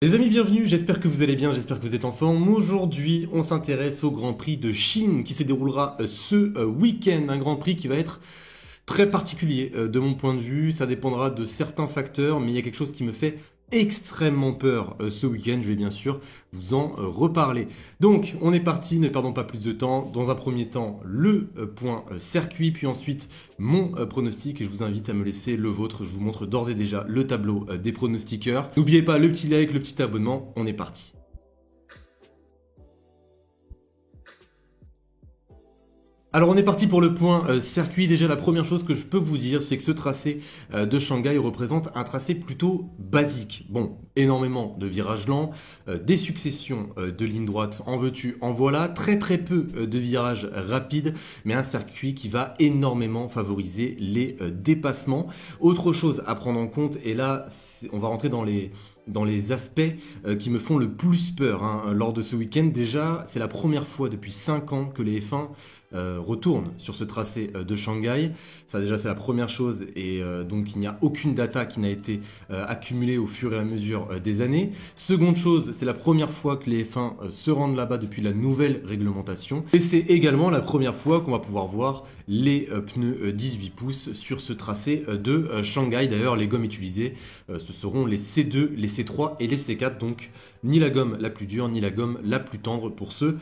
Les amis, bienvenue, j'espère que vous allez bien, j'espère que vous êtes en forme. Aujourd'hui, on s'intéresse au Grand Prix de Chine qui se déroulera ce week-end. Un Grand Prix qui va être très particulier de mon point de vue. Ça dépendra de certains facteurs, mais il y a quelque chose qui me fait extrêmement peur ce week-end. Je vais bien sûr vous en reparler. Donc, on est parti, ne perdons pas plus de temps. Dans un premier temps, le point circuit, puis ensuite mon pronostic. Et je vous invite à me laisser le vôtre. Je vous montre d'ores et déjà le tableau des pronostiqueurs. N'oubliez pas le petit like, le petit abonnement. On est parti. Alors on est parti pour le point circuit. Déjà la première chose que je peux vous dire, c'est que ce tracé de Shanghai représente un tracé plutôt basique. Bon, énormément de virages lents, des successions de lignes droites, en veux-tu, en voilà, très peu de virages rapides, mais un circuit qui va énormément favoriser les dépassements. Autre chose à prendre en compte, et là on va rentrer dans les aspects qui me font le plus peur lors de ce week-end. Déjà, c'est la première fois depuis 5 ans que les F1 retournent sur ce tracé de Shanghai. Ça déjà c'est la première chose et donc il n'y a aucune data qui n'a été accumulée au fur et à mesure des années. Seconde chose, c'est la première fois que les F1 se rendent là-bas depuis la nouvelle réglementation. Et c'est également la première fois qu'on va pouvoir voir les pneus 18 pouces sur ce tracé de Shanghai. D'ailleurs, les gommes utilisées, ce seront les C2, les C3 et les C4. Donc, ni la gomme la plus dure, ni la gomme la plus tendre pour ce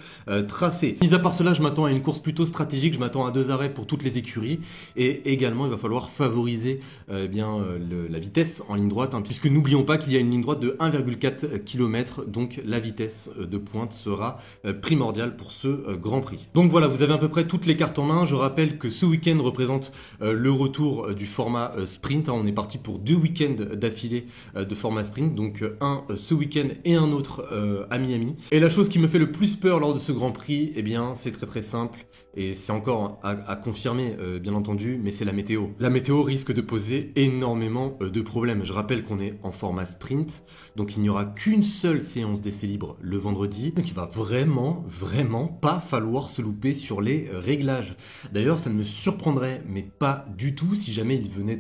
tracé. Mis à part cela, je m'attends à une course plutôt stratégique. Je m'attends à 2 arrêts pour toutes les écuries. Et également, il va falloir favoriser la vitesse en ligne droite. Puisque n'oublions pas qu'il y a une ligne droite de 1,4 km. Donc, la vitesse de pointe sera primordiale pour ce Grand Prix. Donc voilà, vous avez à peu près toutes les cartes en main. Je rappelle que ce week-end représente le retour du format sprint. On est parti pour 2 week-ends d'affilée de format sprint, donc un ce week-end et un autre à Miami. Et la chose qui me fait le plus peur lors de ce Grand Prix, eh bien c'est très simple, et c'est encore à confirmer bien entendu, mais c'est la météo. La météo risque de poser énormément de problèmes. Je rappelle qu'on est en format sprint, donc il n'y aura qu'une seule séance d'essai libre le vendredi, donc il va vraiment pas falloir se louper sur les réglages. D'ailleurs, ça ne me surprendrait, mais pas du tout, si jamais il venait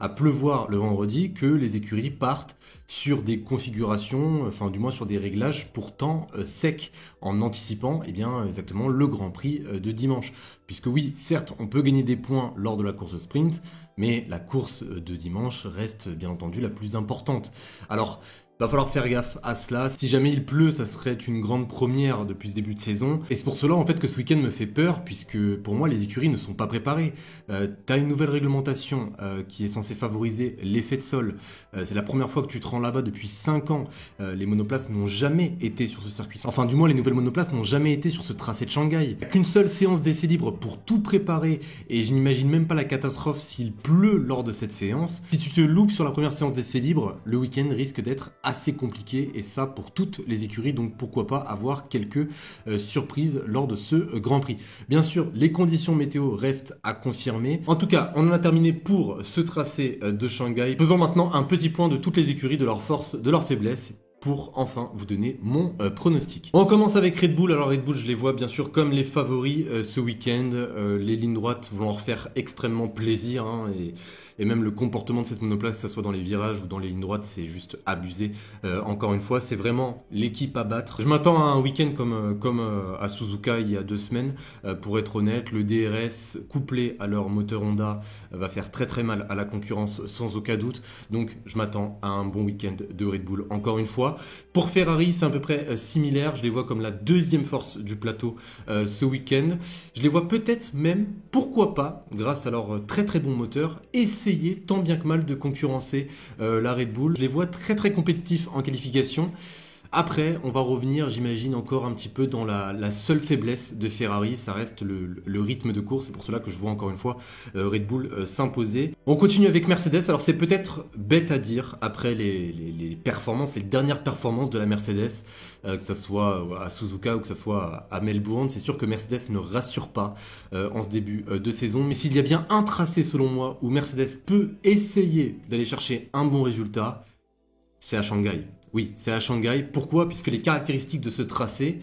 à pleuvoir le vendredi, que les écuries partent sur des configurations, enfin du moins sur des réglages pourtant secs, en anticipant exactement le Grand Prix de dimanche. Puisque oui, certes, on peut gagner des points lors de la course sprint, mais la course de dimanche reste bien entendu la plus importante. Alors, va falloir faire gaffe à cela. Si jamais il pleut, ça serait une grande première depuis ce début de saison. Et c'est pour cela en fait que ce week-end me fait peur, puisque pour moi les écuries ne sont pas préparées. T'as une nouvelle réglementation qui est censée favoriser l'effet de sol. C'est la première fois que tu te rends là-bas depuis 5 ans. Les monoplaces n'ont jamais été sur ce circuit. Enfin du moins les nouvelles monoplaces n'ont jamais été sur ce tracé de Shanghai. Il n'y a qu'une seule séance d'essai libre pour tout préparer, et je n'imagine même pas la catastrophe s'il pleut lors de cette séance. Si tu te loupes sur la première séance d'essai libre, le week-end risque d'être assez compliqué, et ça pour toutes les écuries, donc pourquoi pas avoir quelques surprises lors de ce Grand Prix. Bien sûr, les conditions météo restent à confirmer. En tout cas, on en a terminé pour ce tracé de Shanghai. Faisons maintenant un petit point de toutes les écuries, de leurs forces, de leurs faiblesses, pour enfin vous donner mon pronostic. On commence avec Red Bull. Alors Red Bull, je les vois bien sûr comme les favoris ce week-end. Les lignes droites vont leur faire extrêmement plaisir, et même le comportement de cette monoplace, que ce soit dans les virages ou dans les lignes droites, c'est juste abusé. Encore une fois, c'est vraiment l'équipe à battre. Je m'attends à un week-end comme à Suzuka il y a 2 semaines. Pour être honnête, le DRS couplé à leur moteur Honda va faire très mal à la concurrence sans aucun doute. Donc je m'attends à un bon week-end de Red Bull encore une fois. Pour Ferrari, c'est à peu près similaire. Je les vois comme la deuxième force du plateau ce week-end. Je les vois peut-être même, pourquoi pas, grâce à leur très bon moteur, essayer tant bien que mal de concurrencer la Red Bull. Je les vois très compétitifs en qualification. Après, on va revenir, j'imagine, encore un petit peu dans la seule faiblesse de Ferrari, ça reste le rythme de course. C'est pour cela que je vois encore une fois Red Bull s'imposer. On continue avec Mercedes. Alors c'est peut-être bête à dire, après les performances, les dernières performances de la Mercedes, que ce soit à Suzuka ou que ce soit à Melbourne, c'est sûr que Mercedes ne rassure pas en ce début de saison. Mais s'il y a bien un tracé selon moi où Mercedes peut essayer d'aller chercher un bon résultat, c'est à Shanghai. Oui, c'est à Shanghai. Pourquoi? Puisque les caractéristiques de ce tracé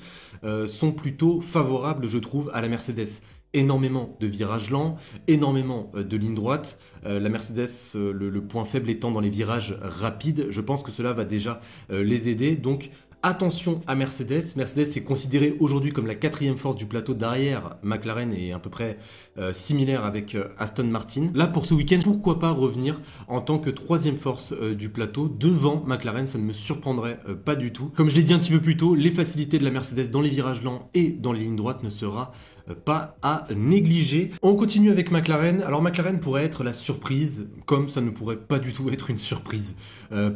sont plutôt favorables, je trouve, à la Mercedes. énormément de virages lents, énormément de lignes droites. La Mercedes, le point faible étant dans les virages rapides, je pense que cela va déjà les aider. Donc attention à Mercedes. Mercedes est considérée aujourd'hui comme la quatrième force du plateau derrière McLaren et à peu près similaire avec Aston Martin. Là pour ce week-end, pourquoi pas revenir en tant que troisième force du plateau devant McLaren, ça ne me surprendrait pas du tout. Comme je l'ai dit un petit peu plus tôt, les facilités de la Mercedes dans les virages lents et dans les lignes droites ne sera pas à négliger. On continue avec McLaren. Alors McLaren pourrait être la surprise, comme ça ne pourrait pas du tout être une surprise.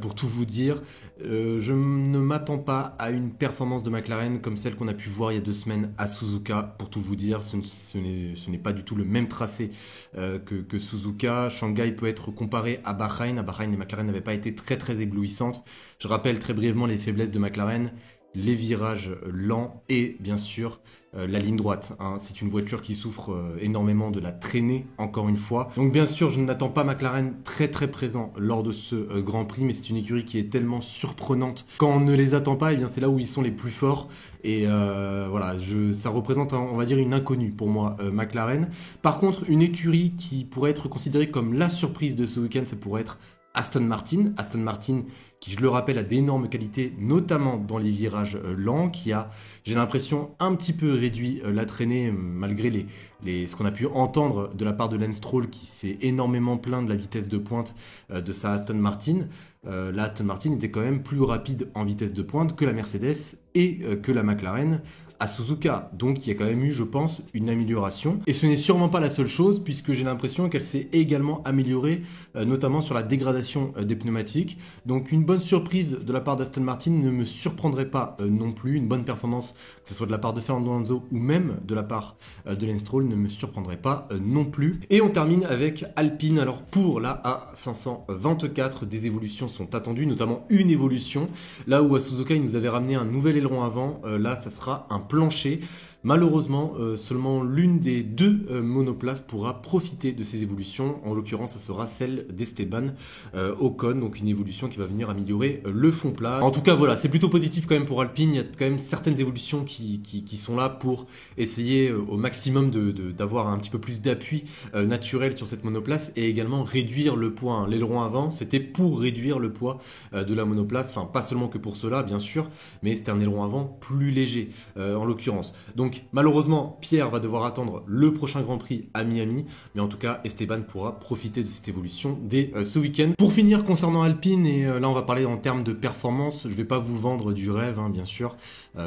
Pour tout vous dire, je ne m'attends pas à une performance de McLaren comme celle qu'on a pu voir il y a 2 semaines à Suzuka. Pour tout vous dire, ce n'est pas du tout le même tracé que Suzuka. Shanghai peut être comparé à Bahreïn. À Bahreïn, les McLaren n'avaient pas été très éblouissantes. Je rappelle très brièvement les faiblesses de McLaren. Les virages lents et bien sûr la ligne droite. C'est une voiture qui souffre énormément de la traînée, encore une fois. Donc bien sûr, je n'attends pas McLaren très présent lors de ce Grand Prix, mais c'est une écurie qui est tellement surprenante. Quand on ne les attend pas, eh bien c'est là où ils sont les plus forts. Et voilà, ça représente, on va dire, une inconnue pour moi, McLaren. Par contre, une écurie qui pourrait être considérée comme la surprise de ce week-end, ça pourrait être Aston Martin. Aston Martin qui, je le rappelle, a d'énormes qualités, notamment dans les virages lents, qui a, j'ai l'impression, un petit peu réduit la traînée, malgré ce qu'on a pu entendre de la part de Lance Stroll, qui s'est énormément plaint de la vitesse de pointe de sa Aston Martin. La Aston Martin était quand même plus rapide en vitesse de pointe que la Mercedes et que la McLaren à Suzuka. Donc il y a quand même eu, je pense, une amélioration. Et ce n'est sûrement pas la seule chose, puisque j'ai l'impression qu'elle s'est également améliorée, notamment sur la dégradation des pneumatiques. Donc une bonne surprise de la part d'Aston Martin ne me surprendrait pas non plus. Une bonne performance, que ce soit de la part de Fernando Alonso ou même de la part de Lance Stroll, ne me surprendrait pas non plus. Et on termine avec Alpine. Alors pour la A524, des évolutions sont attendues, notamment une évolution. Là où à Suzuka, il nous avait ramené un nouvel aileron avant, là ça sera un plancher. Malheureusement, seulement l'une des 2 monoplaces pourra profiter de ces évolutions. En l'occurrence, ça sera celle d'Esteban Ocon, donc une évolution qui va venir améliorer le fond plat. En tout cas, voilà, c'est plutôt positif quand même pour Alpine. Il y a quand même certaines évolutions qui sont là pour essayer au maximum d'avoir un petit peu plus d'appui naturel sur cette monoplace et également réduire le poids. L'aileron avant, c'était pour réduire le poids de la monoplace. Enfin, pas seulement que pour cela, bien sûr, mais c'était un aileron avant plus léger, en l'occurrence. Donc malheureusement, Pierre va devoir attendre le prochain Grand Prix à Miami, mais en tout cas, Esteban pourra profiter de cette évolution dès ce week-end. Pour finir, concernant Alpine, et là on va parler en termes de performance, je ne vais pas vous vendre du rêve, bien sûr,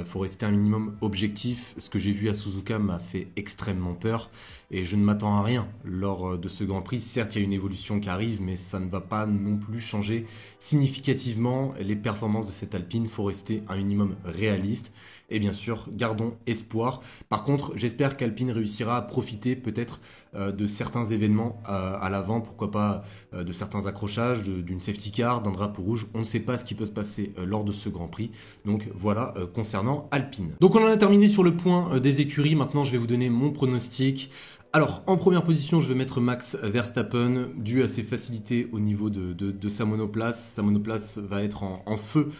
faut rester un minimum objectif. Ce que j'ai vu à Suzuka m'a fait extrêmement peur, et je ne m'attends à rien lors de ce Grand Prix. Certes, il y a une évolution qui arrive, mais ça ne va pas non plus changer significativement les performances de cette Alpine. Il faut rester un minimum réaliste. Et bien sûr, gardons espoir. Par contre, j'espère qu'Alpine réussira à profiter peut-être de certains événements à l'avant, pourquoi pas de certains accrochages, d'une safety car, d'un drapeau rouge. On ne sait pas ce qui peut se passer lors de ce Grand Prix. Donc voilà concernant Alpine. Donc on en a terminé sur le point des écuries. Maintenant, je vais vous donner mon pronostic. Alors, en première position, je vais mettre Max Verstappen, dû à ses facilités au niveau de sa monoplace. Sa monoplace va être en feu,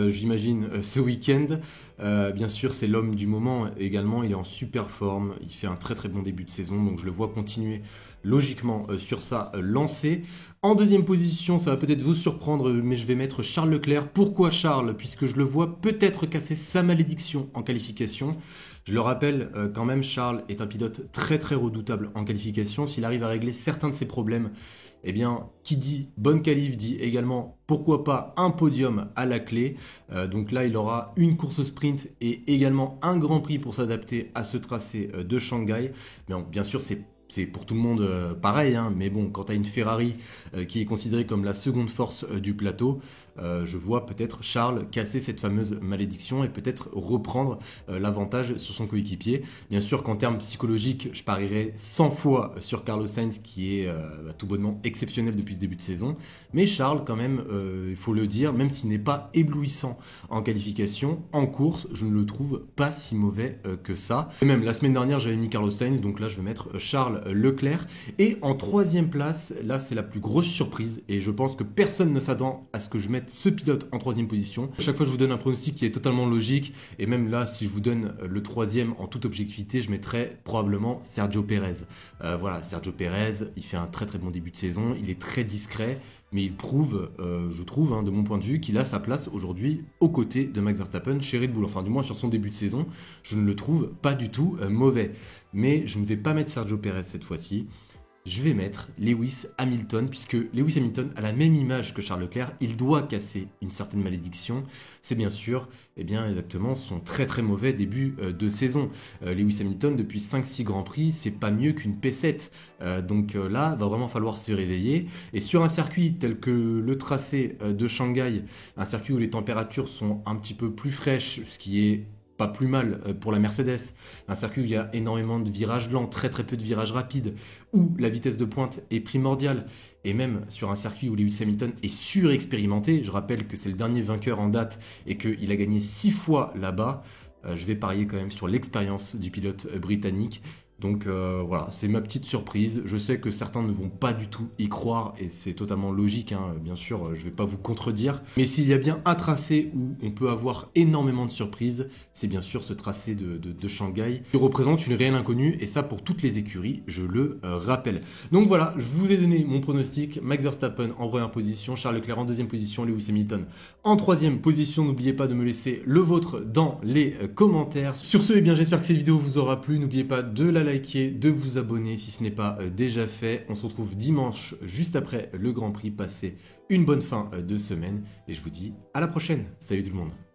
j'imagine, ce week-end. Bien sûr, c'est l'homme du moment également. Il est en super forme. Il fait un très bon début de saison. Donc, je le vois continuer logiquement sur sa lancée. En deuxième position, ça va peut-être vous surprendre, mais je vais mettre Charles Leclerc. Pourquoi Charles? Puisque je le vois peut-être casser sa malédiction en qualification. Je le rappelle, quand même, Charles est un pilote très redoutable en qualification. S'il arrive à régler certains de ses problèmes, eh bien, qui dit bonne qualif dit également, pourquoi pas, un podium à la clé. Donc là, il aura une course sprint et également un Grand Prix pour s'adapter à ce tracé de Shanghai. Mais bien sûr, c'est pour tout le monde pareil, mais bon, quand tu as une Ferrari qui est considérée comme la seconde force du plateau, je vois peut-être Charles casser cette fameuse malédiction et peut-être reprendre l'avantage sur son coéquipier. Bien sûr qu'en termes psychologiques, je parierais 100 fois sur Carlos Sainz qui est tout bonnement exceptionnel depuis ce début de saison. Mais Charles, quand même, il faut le dire, même s'il n'est pas éblouissant en qualification, en course, je ne le trouve pas si mauvais que ça. Et même la semaine dernière, j'avais mis Carlos Sainz, donc là je vais mettre Charles Leclerc. Et en troisième place, là c'est la plus grosse surprise et je pense que personne ne s'attend à ce que je mette mettre ce pilote en troisième position. À chaque fois, je vous donne un pronostic qui est totalement logique. Et même là, si je vous donne le troisième en toute objectivité, je mettrais probablement Sergio Pérez. Voilà, Sergio Pérez, il fait un très très bon début de saison. Il est très discret, mais il prouve, je trouve, hein, de mon point de vue, qu'il a sa place aujourd'hui aux côtés de Max Verstappen chez Red Bull. Enfin, du moins sur son début de saison, je ne le trouve pas du tout mauvais. Mais je ne vais pas mettre Sergio Pérez cette fois-ci. Je vais mettre Lewis Hamilton, puisque Lewis Hamilton a la même image que Charles Leclerc, il doit casser une certaine malédiction. C'est bien sûr, eh bien exactement, son très très mauvais début de saison. Lewis Hamilton, depuis 5-6 Grands Prix, c'est pas mieux qu'une P7. Donc là, va vraiment falloir se réveiller. Et sur un circuit tel que le tracé de Shanghai, un circuit où les températures sont un petit peu plus fraîches, ce qui est pas plus mal pour la Mercedes, un circuit où il y a énormément de virages lents, très très peu de virages rapides, où la vitesse de pointe est primordiale, et même sur un circuit où Lewis Hamilton est surexpérimenté, je rappelle que c'est le dernier vainqueur en date et qu'il a gagné 6 fois là-bas, je vais parier quand même sur l'expérience du pilote britannique. Donc voilà, c'est ma petite surprise. Je sais que certains ne vont pas du tout y croire et c'est totalement logique, hein. Bien sûr, je ne vais pas vous contredire. Mais s'il y a bien un tracé où on peut avoir énormément de surprises, c'est bien sûr ce tracé de Shanghai qui représente une réelle inconnue et ça pour toutes les écuries, je le rappelle. Donc voilà, je vous ai donné mon pronostic. Max Verstappen en première position, Charles Leclerc en deuxième position, Lewis Hamilton en troisième position. N'oubliez pas de me laisser le vôtre dans les commentaires. Sur ce, eh bien, j'espère que cette vidéo vous aura plu. N'oubliez pas de la liker, de vous abonner si ce n'est pas déjà fait. On se retrouve dimanche juste après le Grand Prix. Passez une bonne fin de semaine et je vous dis à la prochaine. Salut tout le monde.